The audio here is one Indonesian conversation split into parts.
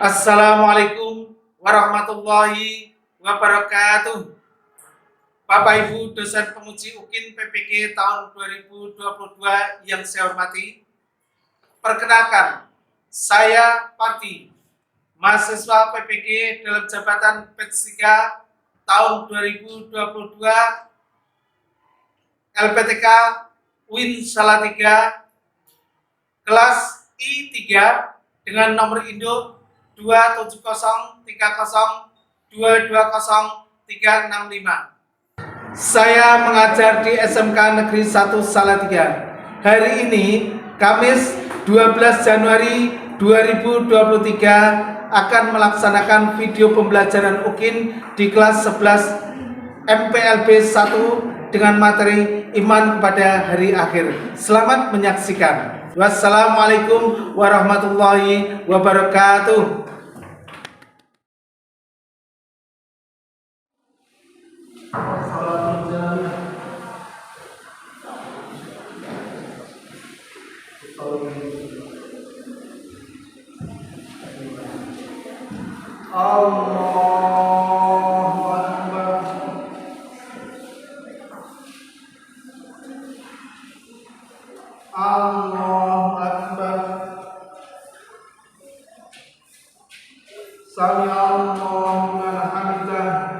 Assalamualaikum warahmatullahi wabarakatuh. Bapak Ibu dosen penguji UKIN PPG tahun 2022 yang saya hormati, perkenalkan, saya Parti, mahasiswa PPG dalam jabatan PET 3 tahun 2022 LPTK UIN Salatiga kelas I3 dengan nomor induk 27030220365. Saya mengajar di SMK Negeri 1 Salatiga. Hari ini, Kamis 12 Januari 2023, akan melaksanakan video pembelajaran UKIN di kelas 11 MPLB 1 dengan materi iman kepada hari akhir. Selamat menyaksikan. Wassalamualaikum warahmatullahi wabarakatuh. Allahu Akbar. Allahu Akbar. Sami Allahu liman hamidah.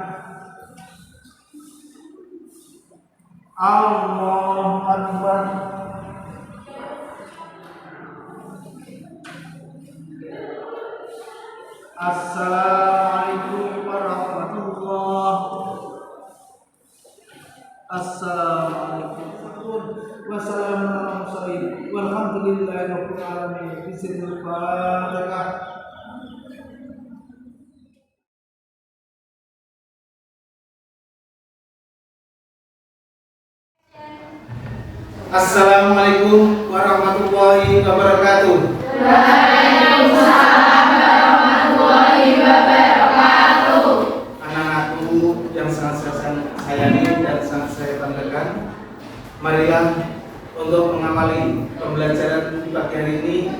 Allahu Akbar. Assalamualaikum warahmatullahi. Assalamualaikum wassalamualaikum walhamdulillahi rabbil alamin. Bismillahirrahmanirrahim. Assalamualaikum warahmatullahi wabarakatuh. Waalaikumsalam warahmatullahi wabarakatuh. Anak-anakku yang sangat saya sayangi dan sangat saya banggakan, marilah untuk mengawali pembelajaran di pagi hari ini,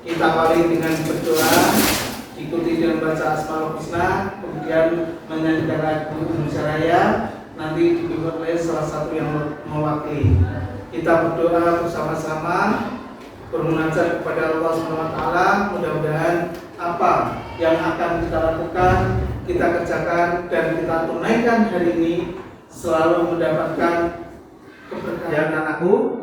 kita awali dengan berdoa, diikuti dengan baca Asmaul Husna, kemudian menyanyikan lagu Indonesia Raya, nanti dipimpin oleh salah satu yang mewakili. Kita berdoa bersama-sama, bermunajat kepada Allah SWT. Mudah-mudahan apa yang akan kita lakukan, kita kerjakan dan kita tunaikan hari ini selalu mendapatkan keberkahan. Anakku,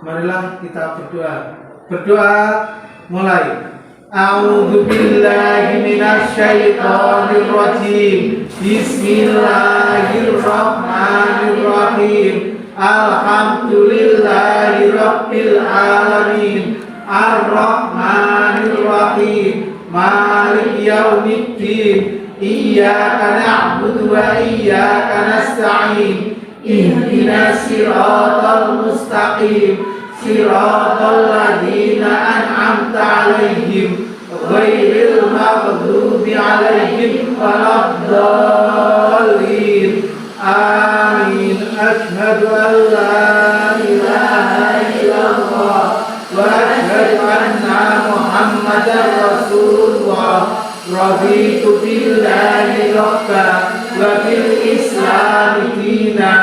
marilah kita berdoa. Berdoa mulai. A'udzubillahi minasyaitonirrajim. Bismillahirrahmanirrahim. Alhamdulillahi rabbil alamin. Ar-Rahmanir-Rahim. Maliki yaumiddin. Iyyaka na'budu wa iyyaka nasta'in. Ihdinas siratal mustaqim. Siratal ladzina an'amta 'alaihim ghairil maghdubi 'alaihim waladdallin. Amin. Asyhadu an la ilaha illallah wa asyhadu anna Muhammadar Rasulullah. Raditu billahi rabba wa bil islami dina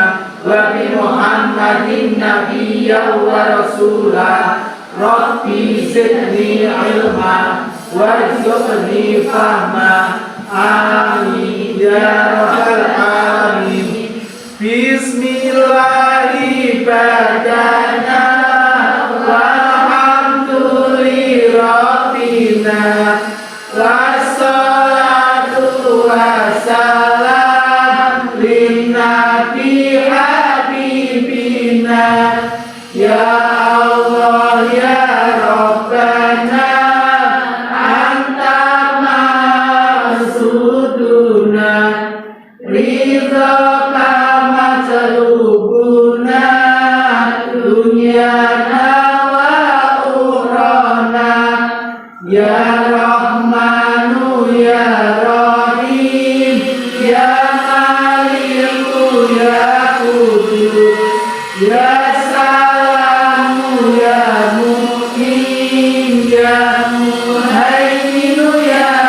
wa bi Muhammadin nabiyyan wa rasulah. Rabbi zidni ilma warzuqni fahma. Amin ya rabbal alamin. Bismillahi badana walhamdulillahi rabbina wassalatu wassalam linnabi habibina. Ya Allah ya Rabbana anta maksuduna ridhaka matlubuna dunyana wa ukhrana. Ya Rahmanu ya Rahim ya Maliku ya Qudus ya Salamu ya Mu'min ya Muhaiminu ya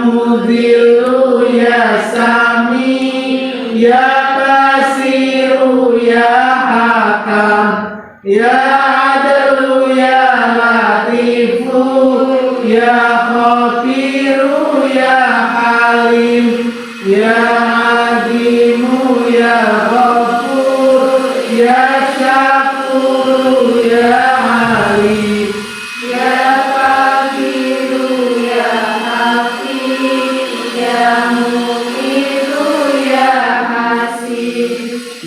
mudillu ya sami ya basiru ya hakam ya adlu ya latifu ya khabiru ya halim ya alimu ya ghafur ya syakuru ya alim Ya Qadir ya Hafiz ya Muqitu ya Hasib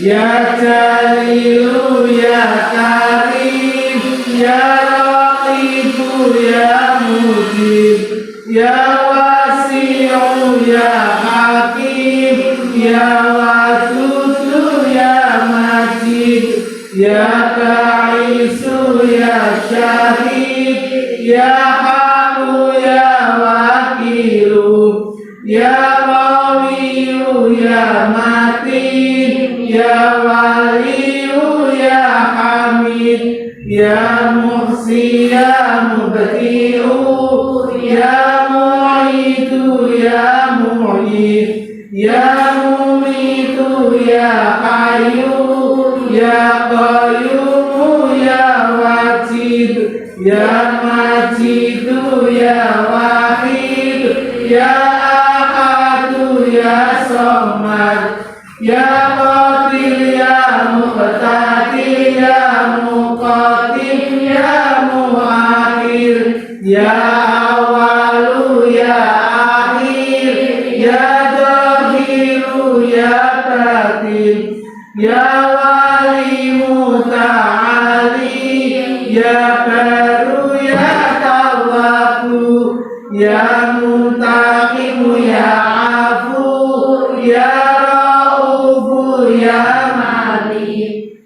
ya Jalilu ya Karim ya Raqibu ya Mujib ya Wasi'u ya Hakim ya Wadudu ya Majid ya Ba'isu ya Syahid ya Hamu ya Wakilu ya Qawiyu ya Matin ya Waliyu ya Hamid ya Muhsi ya Mubdi'u ya Mu'idu ya Mu'id ya Mumitu ya Hayyu ya Qayyum ya Wajid ya Majidu ya Wahid ya Ahadu ya Samad ya Qadir ya Muqtadir ya Muqaddim ya Muakhir ya Awalu ya Akhir ya Zahiru ya Batin ya Wali Muta'ali ya Baru ya Tawabu ya Muntaqimu ya Afu ya Raufu ya Malik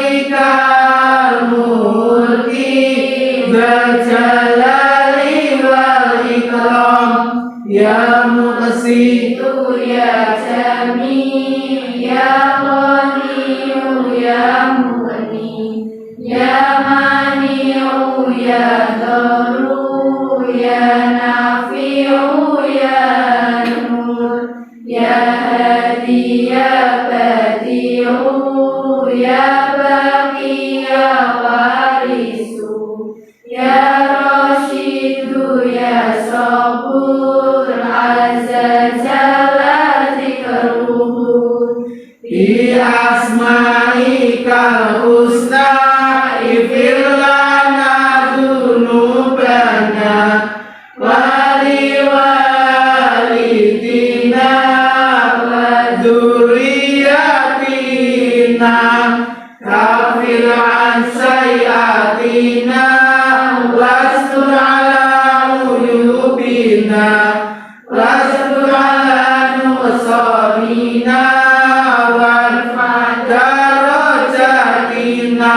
Malikal Mulki Dzal Jalali wal Ikram ya Muqsit ya Jami ya Ghaniyu ya Mughni ya Mani'u ya Dharu ya Nafi'u ya Nur ya Hadi ya Badi'u ya Baqi ya Warisu ya Rashidu ya Sabur azza jalla zikruhu bi asma'ikal husna ifir lana dzunubana wali walidina wa dzurriyyatina kafir an sayyatina wastur ala uyubina wastur ala nusabina warfa darajatina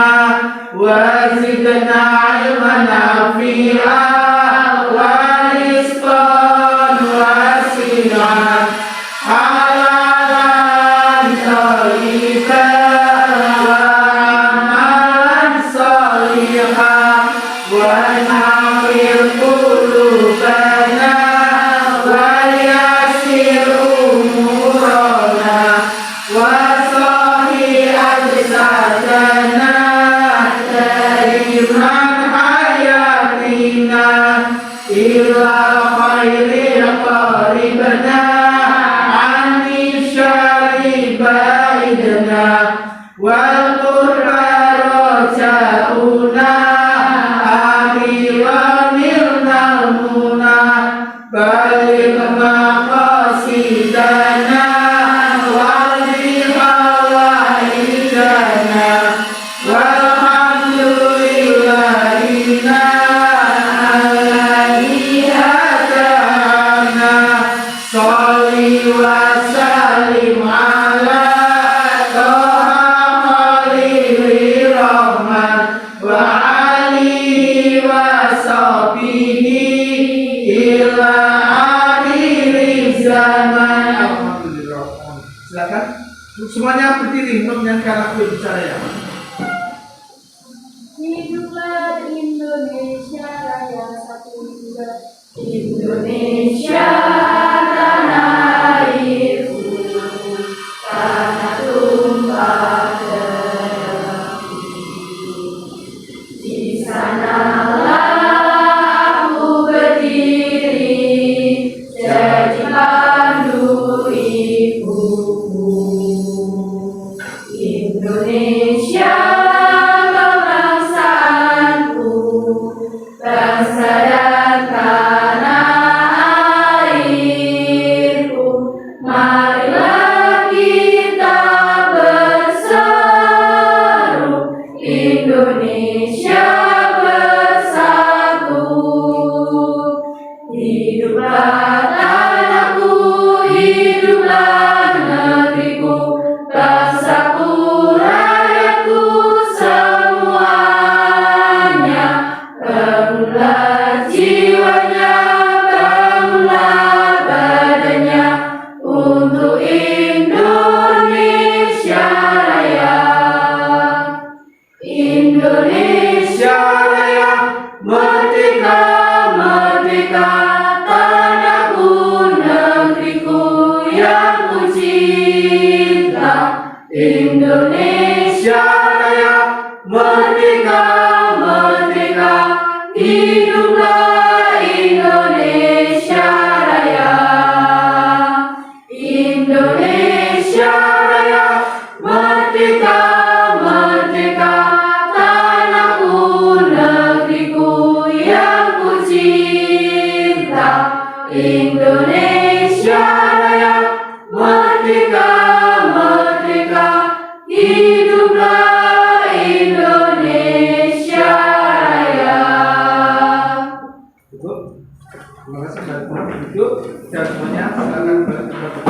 wazidna ilman nafi'a wa rizqan wasi'an halalan thayyiban wa amalan shalihan wa nawwir qulubana wa yassir umurana wa sahih ajsadana daiman hayatina ila khairil qaribna ani syarri baidna wal qurra rajauna akhiranilna muna balik maqasidana wali hawaijana walhamdulillahina alladhi hadana sholli wa sallim ala toha khalili rahman wa alihi wa sahbihi ila akhir zaman. Alhamdulillah. Silakan semuanya berdiri untuk menyanyikan lagu bicara ya. Hiduplah Indonesia Raya 1 2 Indonesia tanah airku, tanah tumpah darahku. Di sanalah aku berdiri, jadi pandu ibuku. Indonesia kebangsaanku, bangsa dan tanah airku. Marilah kita berseru, Indonesia bersatu. Hiduplah tanahku, hiduplah negeriku, bangsaku, rakyatku semuanya. Bangunlah jiwanya, bangunlah badannya, untuk Indonesia Raya. Indonesia Raya, merdeka, merdeka, tanahku, negeriku yang ku cinta. Indonesia Raya, merdeka, merdeka, hiduplah Indonesia Raya. Indonesia Raya, merdeka, merdeka, tanahku, negeriku yang ku cinta. Indonesia Raya, merdeka, merdeka, hiduplah Indonesia Raya. Cukup. Terima kasih sudah duduk dan semuanya silakan balik ke tempat.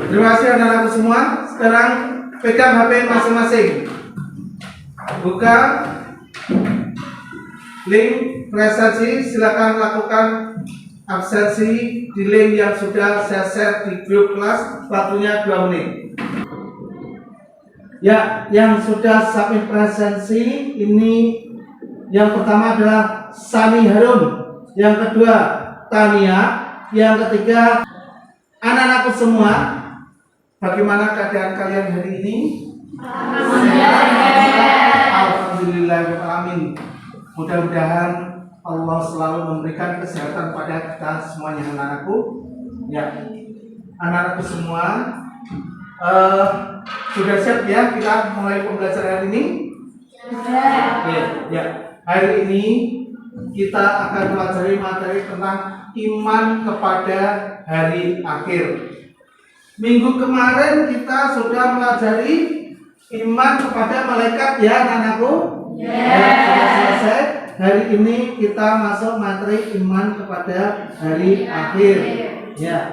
Terima kasih anak-anakku semua. Sekarang pegang HP masing-masing. Buka link prestasi, silakan lakukan absensi di link yang sudah saya share di grup kelas. Waktunya 2 menit. Ya, yang sudah submit presensi ini, yang pertama adalah Sani Harun, yang kedua Tania, yang ketiga anak-anakku semua. Bagaimana keadaan kalian hari ini? Alhamdulillahirrahmanirrahim. Mudah-mudahan Allah selalu memberikan kesehatan pada kita semuanya, anak-anakku. Ya, anak-anakku semua, sudah siap ya kita mulai pembelajaran ini? Ya. Hari ini kita akan pelajari materi tentang iman kepada hari akhir. Minggu kemarin kita sudah pelajari iman kepada malaikat ya, anak-anakku. Sudah selesai. Hari ini kita masuk materi iman kepada hari akhir. Ya.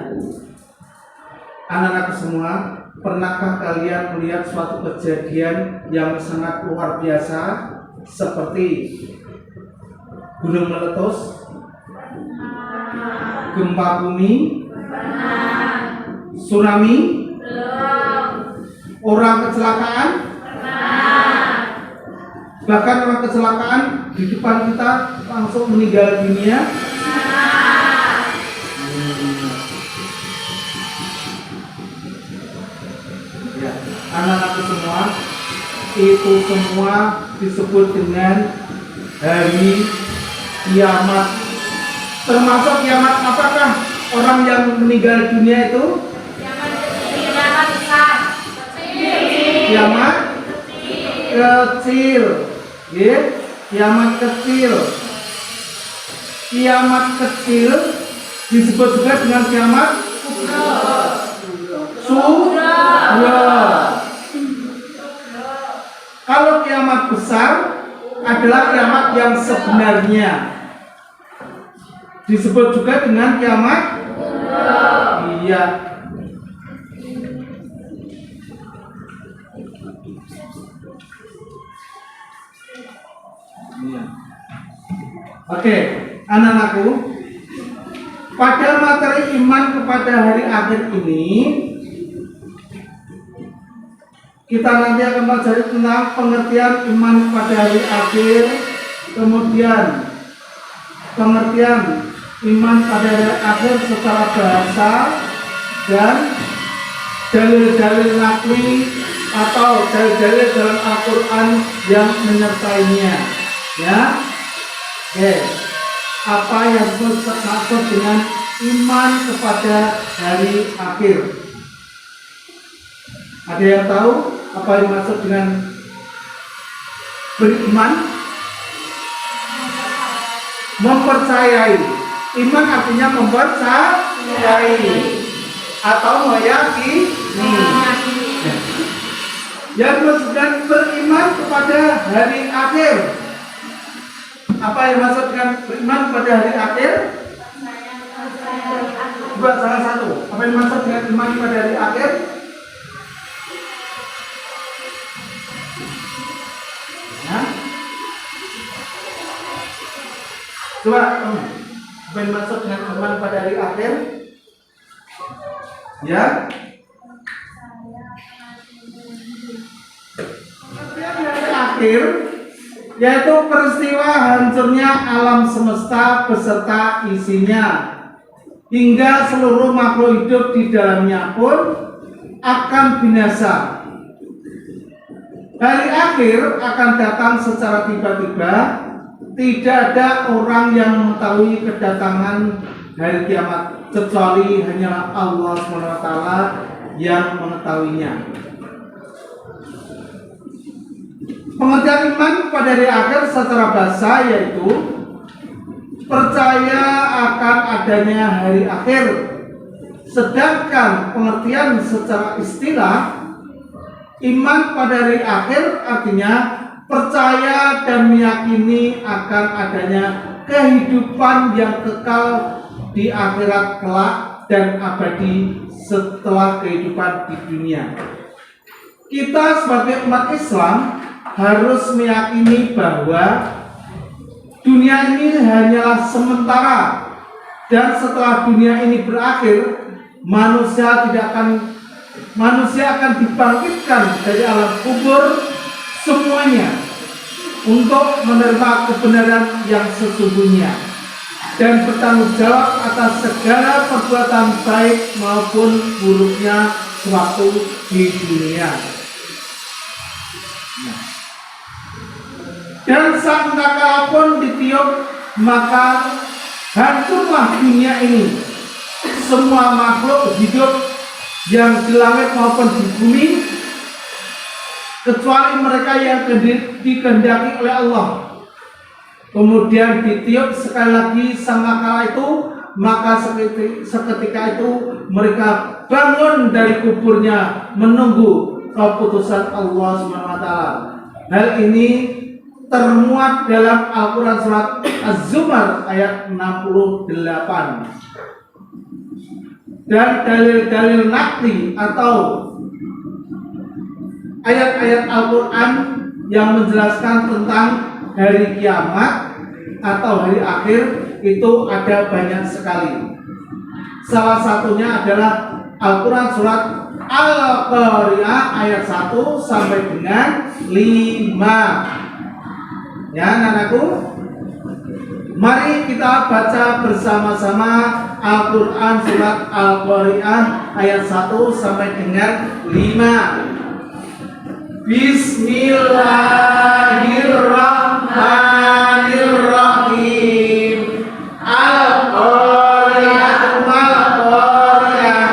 Anak-anakku semua, pernahkah kalian melihat suatu kejadian yang sangat luar biasa seperti gunung meletus, gempa bumi, tsunami, orang kecelakaan, bahkan orang kecelakaan di depan kita langsung meninggal dunia? Ya, anak-anakku semua, itu semua disebut dengan hari kiamat. Termasuk kiamat apakah orang yang meninggal dunia itu? Kiamat besar, Kiamat kecil. Ya, kiamat kecil. Kiamat kecil disebut juga dengan kiamat sughra. Kalau kiamat besar adalah kiamat yang sebenarnya, disebut juga dengan kiamat. Iya. Oke, anak-anakku, pada materi iman kepada hari akhir ini, kita nanti akan pelajari tentang pengertian iman kepada hari akhir, kemudian pengertian iman pada hari akhir secara bahasa dan dalil-dalil nakli atau dalil-dalil dalam Al-Quran yang menyertainya. Ya, oke. Apa yang maksud dengan iman kepada hari akhir? Ada yang tahu apa yang dimaksud dengan beriman? Mempercayai. Iman artinya mempercayai atau meyakini. Yang maksudkan beriman kepada hari akhir. Apa yang maksud dengan beriman pada hari akhir? Coba salah satu. Apa yang maksud dengan iman pada hari akhir? Ya? Coba, apa yang maksud dengan iman pada hari akhir? Ya? Hari akhir yaitu peristiwa hancurnya alam semesta beserta isinya, hingga seluruh makhluk hidup di dalamnya pun akan binasa. Hari akhir akan datang secara tiba-tiba. Tidak ada orang yang mengetahui kedatangan hari kiamat kecuali hanyalah Allah SWT yang mengetahuinya. Pengertian iman pada hari akhir secara bahasa yaitu percaya akan adanya hari akhir. Sedangkan pengertian secara istilah, iman pada hari akhir artinya percaya dan meyakini akan adanya kehidupan yang kekal di akhirat kelak dan abadi setelah kehidupan di dunia. Kita sebagai umat Islam harus meyakini bahwa dunia ini hanyalah sementara, dan setelah dunia ini berakhir, manusia akan dibangkitkan dari alam kubur semuanya untuk menerima kebenaran yang sesungguhnya dan bertanggung jawab atas segala perbuatan baik maupun buruknya sewaktu di dunia. Dan sangkakala pun ditiup, maka hancurlah dunia ini. Semua makhluk hidup yang di langit maupun di bumi, kecuali mereka yang dikehendaki oleh Allah. Kemudian ditiup sekali lagi sangkakala itu, maka seketika itu mereka bangun dari kuburnya menunggu keputusan Allah SWT. Hal ini termuat dalam Al-Quran surat Az-Zumar ayat 68. Dan dalil-dalil nakli atau ayat-ayat Al-Quran yang menjelaskan tentang hari kiamat atau hari akhir itu ada banyak sekali. Salah satunya adalah Al-Quran surat Al-Qari'ah ayat 1 sampai dengan 5. Ya, anak-anakku, mari kita baca bersama-sama Al-Quran surat Al-Qari'ah ayat 1 sampai dengan 5. Bismillahirrahmanirrahim. Al-Qari'ah mal-Qari'ah.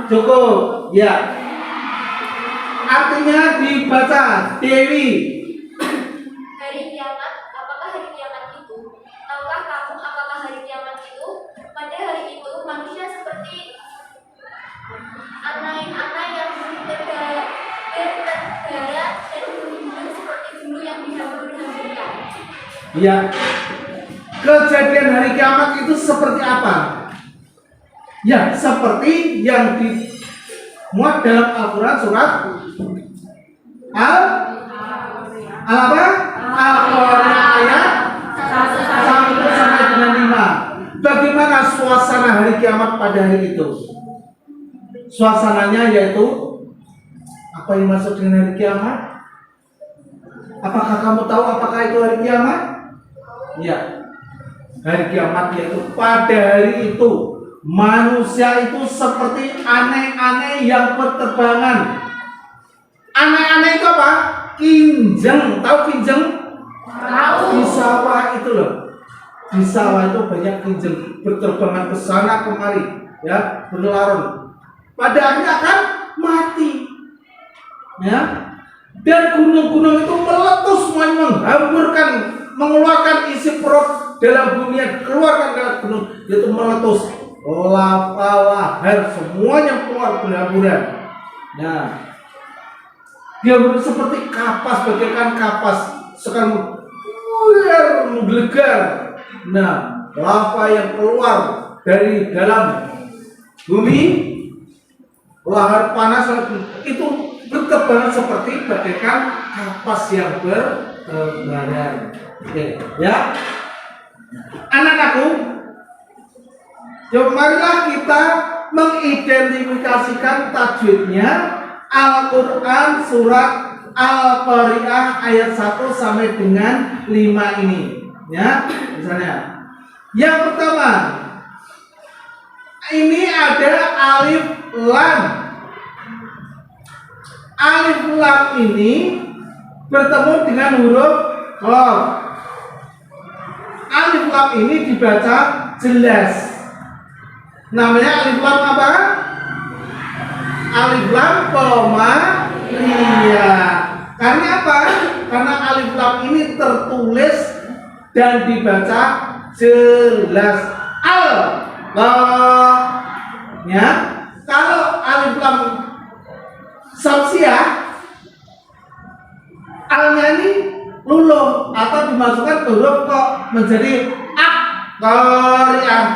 Cukup, ya. Artinya dibaca, Dewi. Hari kiamat, apakah hari kiamat itu? Tahukah kamu apakah hari kiamat itu? Pada hari itu manusia seperti anak-anak yang berdara dan bulu seperti bulu yang dihambur-hamburkan. Ya. Kejadian hari kiamat itu seperti apa? Ya, seperti yang muat dalam Al-Quran surat apa? Al-Qari'ah ayat 1 sampai dengan 5. Bagaimana suasana hari kiamat pada hari itu? Suasananya yaitu apa yang masuk dengan hari kiamat? Apakah kamu tahu apakah itu hari kiamat? Ya, hari kiamat yaitu pada hari itu manusia itu seperti aneh-aneh yang berterbangan. Aneh-aneh itu apa? Kinjeng, tahu kinjeng? Tahu. Di sawah itu loh. Di sawah itu banyak kinjeng berterbangan ke sana kemari, ya, berlarut. Pada akhirnya akan mati. Ya. Dan gunung-gunung itu meletus semuanya, menghamburkan, mengeluarkan isi perut dalam bumi, keluarkan ke gunung, itu meletus. Lava, lahar, semuanya keluar berhamburan. Nah, dia seperti kapas, bagaikan kapas sekarang menggelegar. Nah, lava yang keluar dari dalam bumi, lahar panas itu bertebaran seperti bagaikan kapas yang bertebaran. Oke, ya, anak-anakku, yuk marilah kita mengidentifikasikan tajwidnya Al-Quran surat Al-Qari'ah ayat 1 sampai dengan 5 ini. Ya, misalnya. Yang pertama, ini ada alif lam. Alif lam ini bertemu dengan huruf qaf. Alif lam ini dibaca jelas. Namanya alif lam apa? Alif lam koma ria. Karena apa? Karena alif lam ini tertulis dan dibaca jelas. Ya. Kalau alif lam samsiah, alnya ini luluh atau dimasukkan ke huruf kok menjadi qari'ah.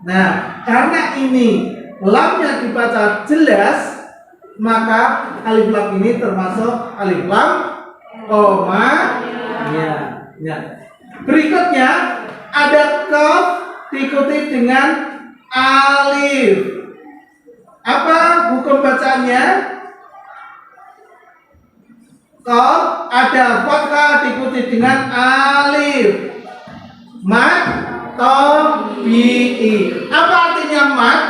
Nah, karena ini lamnya dibaca jelas, maka alif lam ini termasuk alif lam koma ya. Berikutnya ada qaf diikuti dengan alif. Apa hukum bacaannya? Qaf ada fathah diikuti dengan alif. Mad tabi'i. Apa artinya mad?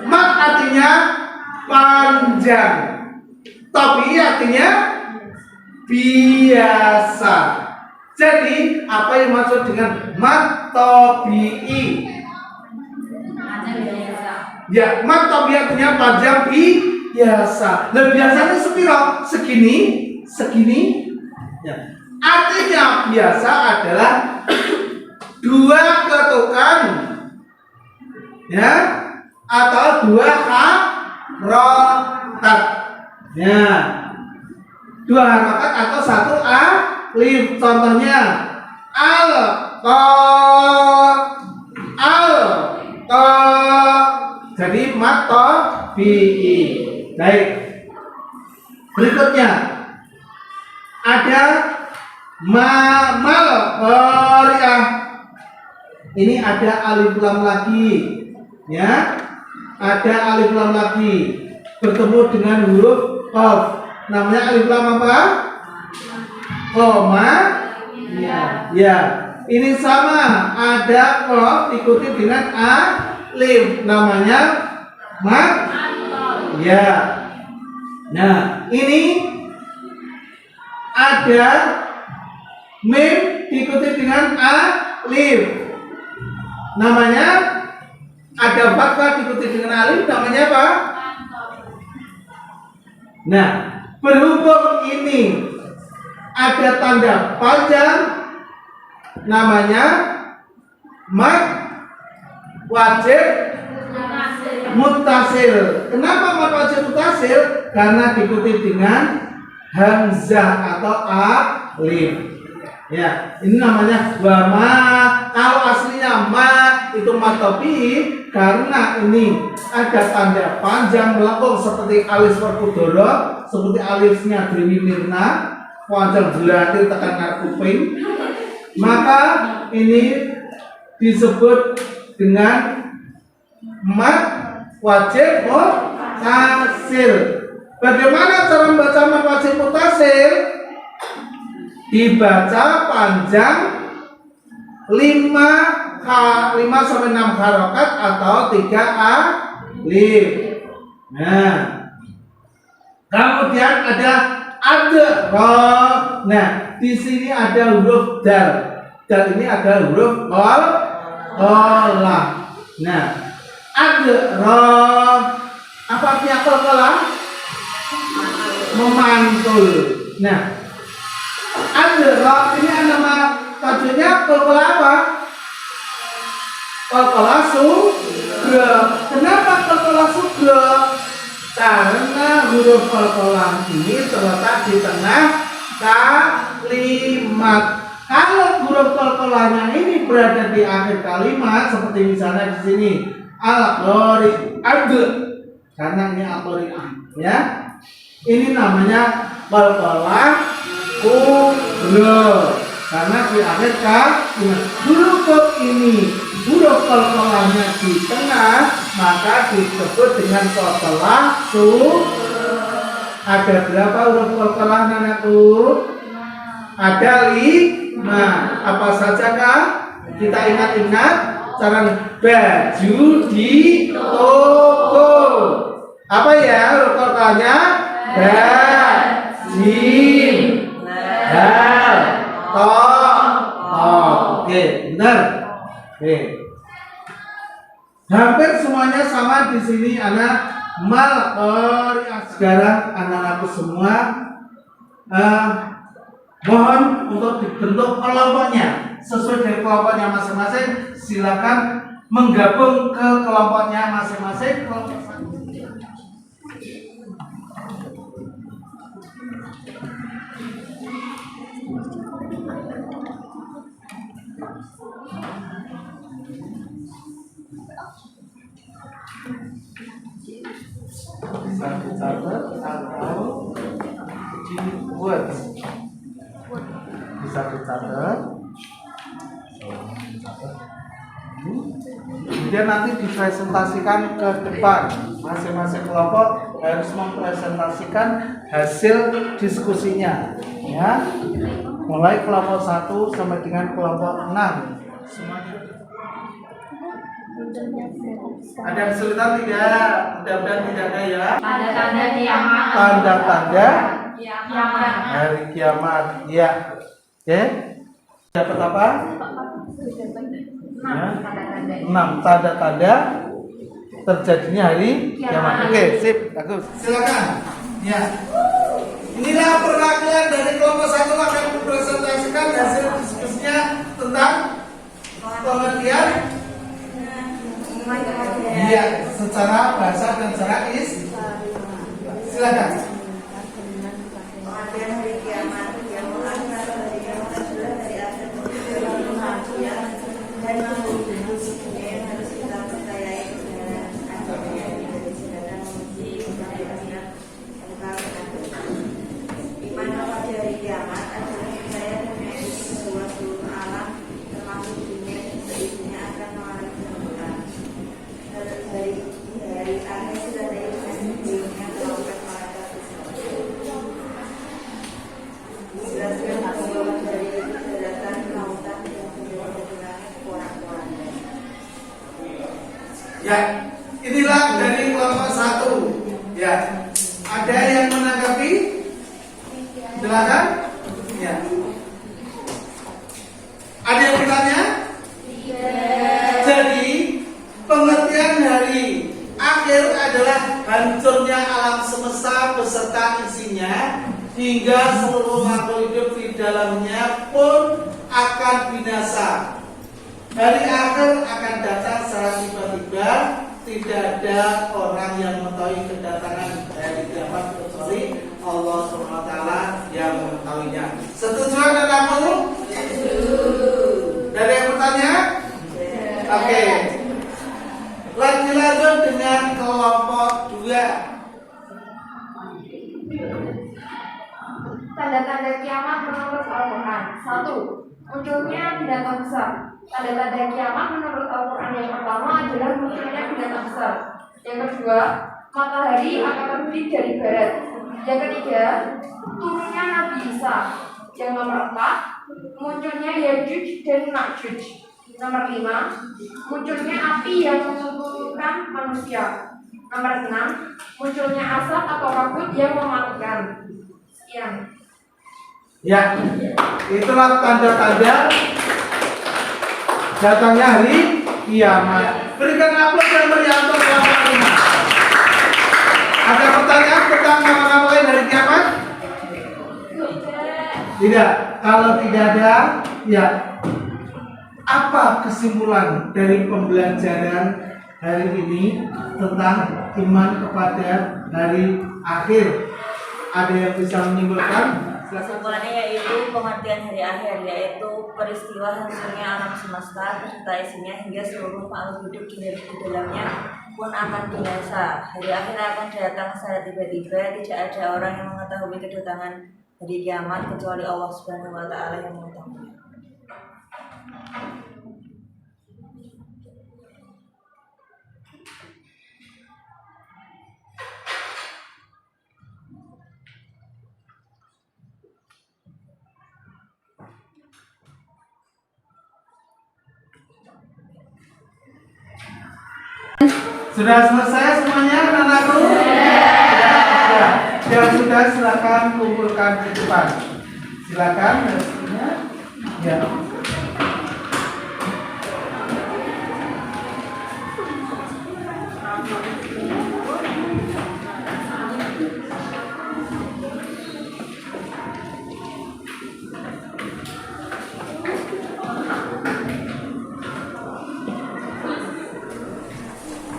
Mad artinya panjang. Tabi'i artinya biasa. Jadi apa yang maksud dengan mad tabi'i? Ya, mad tabi'i artinya panjang biasa. Nah, biasanya sepiro? Segini. Ya. Artinya biasa adalah 2 ketukan, ya, atau 2 harokat. Ya, 2 harokat atau 1 alif. Contohnya al jadi mad tabi'i. Baik. Berikutnya ada mal qari'ah. Ini ada alif lam lagi, ya. Ada alif lam lagi bertemu dengan huruf qaf. Namanya alif lam apa? Koma. Ya. Ini sama, ada qaf diikuti dengan alif. Namanya mad. Ya. Nah, ini ada mim diikuti dengan alif. Namanya ada fathah diikuti dengan alif. Namanya apa? Nah, berhubung ini ada tanda panjang, namanya mad wajib muttasil. Kenapa mad wajib muttasil? Karena diikuti dengan hamzah atau alif. Ya, ini namanya wama. Kalau aslinya ma itu matopi karena ini ada tanda panjang melengkung seperti alis Werkudara, seperti alisnya Dewi Mirna, panjang jelatir tekan kuping. Maka ini disebut dengan mat wajib mutasil. Bagaimana cara membaca mat wajib mutasil? Dibaca panjang 5 sampai 6 harokat atau 3 alif. Nah, kemudian ada adroh. Nah, di sini ada huruf dal. Dal ini ada huruf qalah. Nah, adroh. Apa artinya qalah? Memantul. Nah, adroh ini nama tajwidnya qalah apa? Qalah sugra. Kenapa qalah sugra? Karena huruf qalah ini terletak di tengah kalimat. Kalau huruf qalahnya ini berada di akhir kalimat, seperti misalnya di sini al-qari ad, karena ini al-qari'ah, ya. Ini namanya qalah kubra, karena di akhir kalimat. Huruf ini huruf qalahnya di tengah, maka disebut dengan qalah sugra. Ada berapa huruf qalah anakku? Ada 5. Apa saja kah? Kita ingat-ingat cara baju di toko. Apa ya huruf qalahnya? Ba, jim, dal, to. Oke, benar. Oke. Hampir semuanya sama di sini anak mal. Sekarang anak-anakku semua mohon untuk dibentuk kelompoknya sesuai dengan kelompoknya masing-masing. Silakan menggabung ke kelompoknya masing-masing. Kelompok bisa dicatat atau dibuat, bisa dicatat. Kemudian nanti dipresentasikan ke depan. Masing-masing kelompok harus mempresentasikan hasil diskusinya, ya. Mulai kelompok 1 sampai dengan kelompok 6. Semuanya. Ada kesulitan tidak? Mudah-mudahan tidak ada ya. Tanda-tanda kiamat. Tanda-tanda Kiamat. hari kiamat. Ya. Oke. Dapat apa? 6 tanda-tanda terjadinya hari kiamat. Oke, sip, bagus. Silakan. Ya. Inilah perwakilan dari kelompok 1 akan mempresentasikan hasil diskusinya tentang pengertian. Iya, secara bahasa dan secara silakan. Pengertian hari kiamat yang mengakhir hari kiamat adalah dari akhir kematian dan manusia yang harus kita percayai dengan adanya dari segala memuji kepada iman pada hari kiamat adalah percaya mengenai sesuatu alam termasuk dunia dan seisinya akan mengalami penurunan dari akhir sudah dari dunia terlalu pada jelaskan bahwa dari kedatangan lautan yang menjadi porak-poranda. Ya, inilah dari kelompok 1. Ya, ada yang menanggapi? Silakan. Ya. Ada yang bertanya? Jadi pengertian hari akhir adalah hancurnya alam semesta beserta isinya, hingga seluruh makhluk hidup di dalamnya pun akan binasa. Hari akhir akan datang secara tiba-tiba. Tidak ada orang yang mengetahui kedatangan hari kiamat kecuali Allah SWT yang mengetahuinya. Setuju anakku? Setuju. Dari yang bertanya? Oke. lanjut dengan kelompok 2. Tanda-tanda kiamat menurut Al-Quran. 1. Munculnya binatang besar. Tanda-tanda kiamat menurut Al-Quran yang pertama adalah munculnya binatang besar. Yang kedua, matahari akan terbit dari barat. Yang ketiga, turunnya Nabi Isa. Yang nomor 4, munculnya Yajuj dan Majuj. Nomor 5, munculnya api yang mengumpulkan manusia. Nomor 6, munculnya asap atau kabut yang mematikan. Sekian. Ya, itulah tanda-tanda datangnya hari kiamat. Berikan aplaus yang meriah untuk kelompok 5. Ada pertanyaan tentang nama-nama lain hari kiamat? Tidak. Kalau tidak ada, ya. Apa kesimpulan dari pembelajaran hari ini tentang iman kepada hari akhir? Ada yang bisa menyimpulkan? Kesimpulannya yaitu pengertian hari akhir, yaitu peristiwa hancurnya alam semesta beserta isinya hingga seluruh makhluk hidup di dalamnya pun akan binasa. Hari akhir akan datang secara tiba-tiba, tidak ada orang yang mengetahui kedatangan hari kiamat kecuali Allah Subhanahu wa Ta'ala yang mengetahui. Sudah selesai semuanya, anak-anakku? Ya, sudah, silakan kumpulkan ke depan. Silakan, hasilnya. Ya.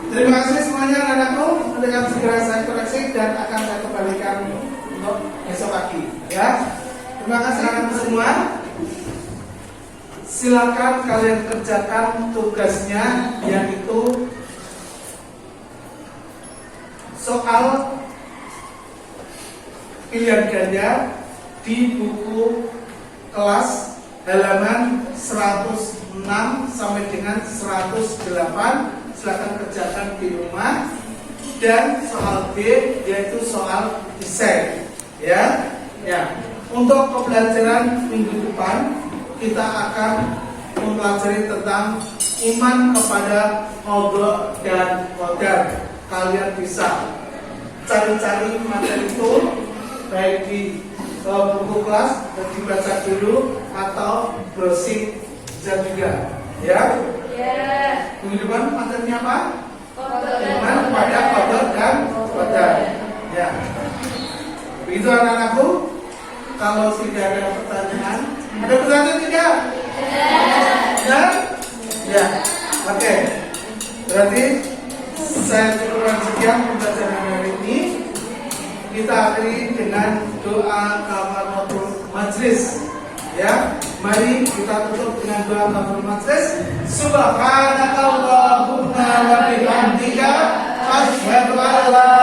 Terima kasih semuanya anak-anakku. Dengan segera saya koreksi dan akan saya kembalikan untuk besok pagi. Ya, terima kasih anak-anak semua. Silakan kalian kerjakan tugasnya, yaitu soal pilihan ganda di buku kelas halaman 106 sampai dengan 108. Silakan kerjakan di rumah. Dan soal B yaitu soal desain. Ya. Untuk pembelajaran minggu depan kita akan mempelajari tentang iman kepada Allah dan qadar. Kalian bisa cari-cari materi itu baik di buku kelas dan dibaca dulu atau browsing bisa juga. Ya. Minggu depan materinya apa? Iman kepada Allah dan qadar. Ya. Begitu anak-anakku. Kalau tidak ada pertanyaan, ada pertanyaan tidak? Ya. Ya. Oke. Berarti saya cukupkan sekian pembelajaran hari ini. Kita akhiri dengan doa kafaratul majlis. Ya, mari kita tutup dengan doa kafaratul majlis. Subhanakallahumma wa bihamdika asyhadu an la